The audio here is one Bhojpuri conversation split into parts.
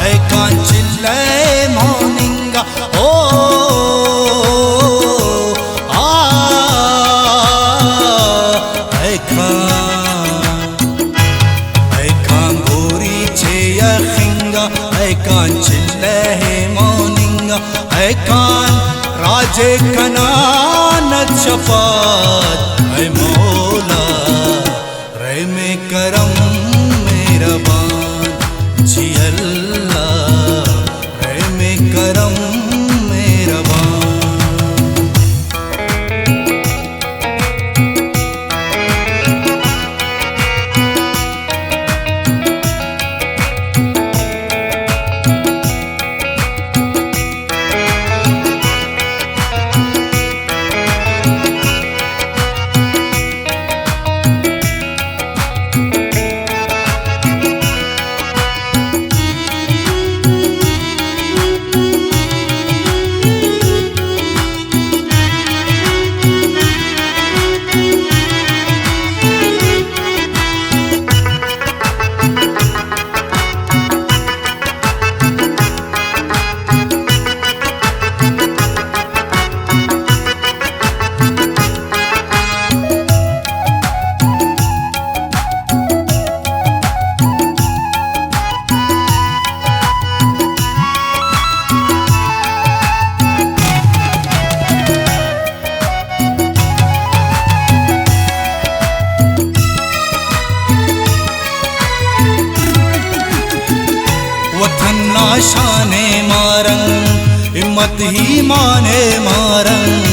है कांचिल्ले मोनिंगा ओ आ है खान गोरी छे यखिंगा है कांचिल्ले मोनिंगा है कान राजे कनानत शफात है मौला रे में करम मेहरबान जी अल्लाह रे में करम शाने मारंग हिम्मत ही माने मारंग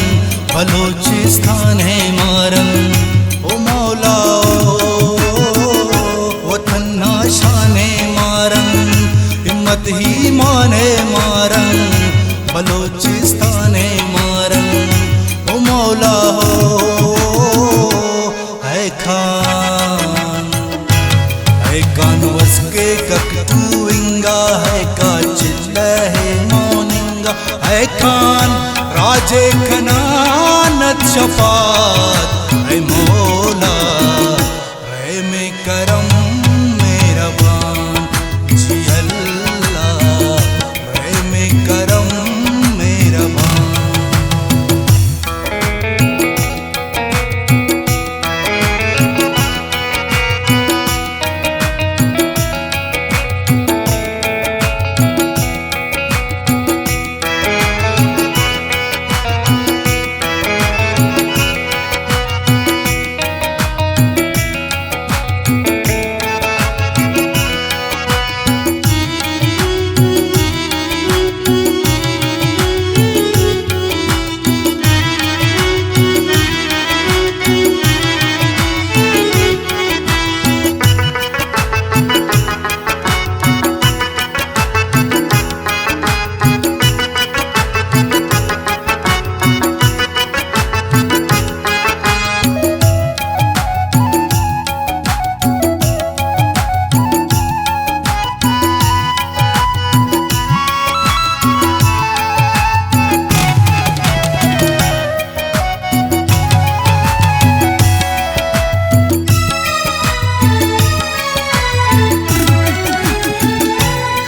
बलोचिस्तान है मारंग ओ मौला वतन शाने मारंग हिम्मत ही माने मारंग बलोचिस्तान है मारंग ओ मौला है खान वस्के ककतुविंगा है है खान राजे कनानत शफात है मौला रे में करम मेहरबान जी अल्लाह रे में करम मेहरबान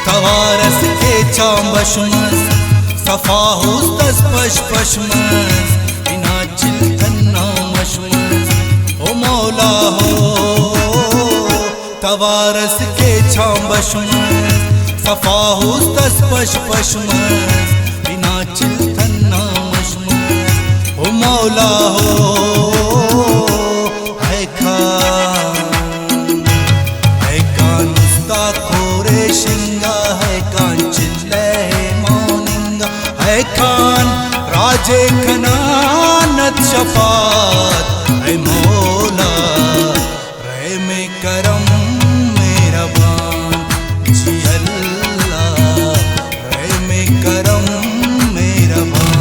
तवारस के चांबशमस सफाहुस तस पशपशमस इना चिल्तन्ना मशमस ओ मौला हो तवारस के चांबशमस सफाहुस तस पशपशमस इना चिल्तन्ना मशमस ओ मौला हो है खान खोरे शिंगा है कांचिल्ले मोनिंगा है खान राजे कनानत शफात है मौला रे में करम मेहरबान जी अल्लाह रे में करम मेहरबान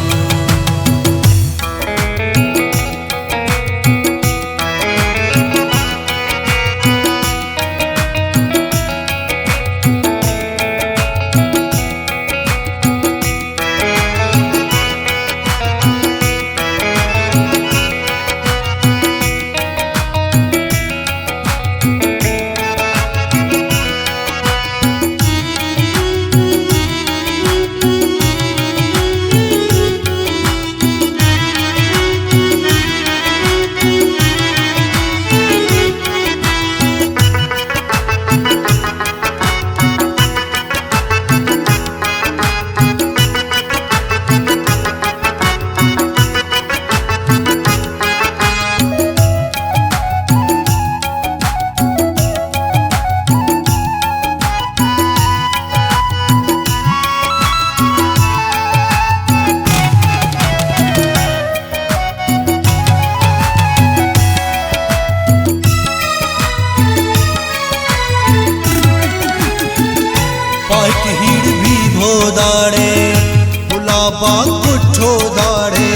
दाड़े गुलाबा कुठो दाड़े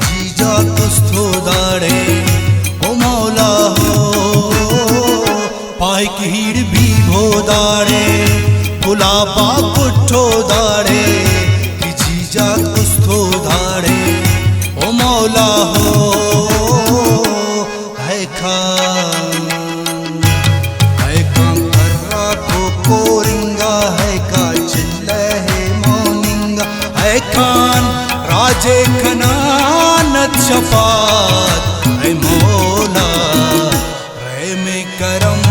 जीजा कुस्थो दाड़े ओ मौला हो पाई कीड़ भी भो दाड़े गुलाबा कुठो दाड़े जीजा कुस्थो दाड़े ओ मौला हो है खान कर्रा को कोरिंगा है का चिल्ले है मौनिंगा है खान राजे खनानत शफात है मौला रे में करम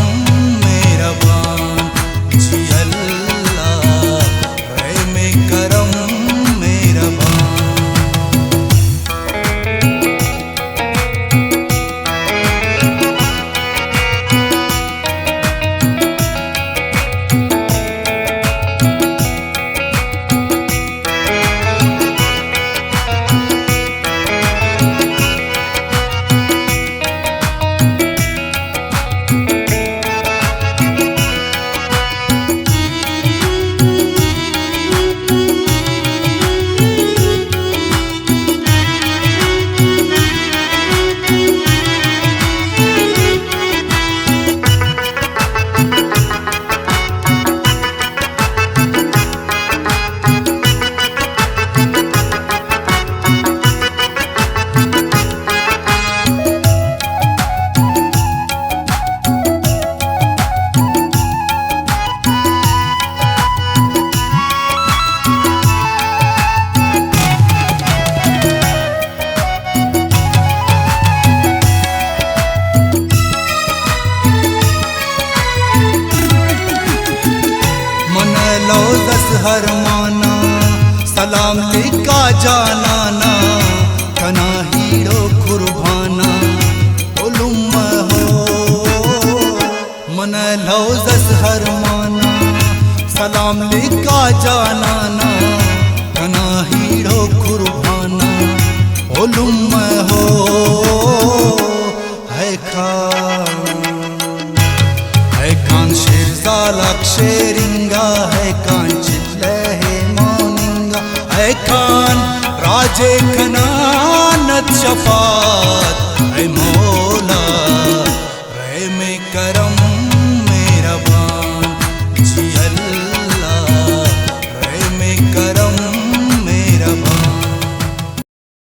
मेहरबान जी अल्लाह रे में करम मेहरबान। हर माना सलाम लिका जानाना कना हीरो कुर्बाना उलुम हो मन लौजस हर माना सलाम लिका जानाना कना हीरो कुर्बाना उलुम हो है खान शेरजालक शेरिंगा है कान है मौनिंगा है खान राजे खनानत शफात है मौला।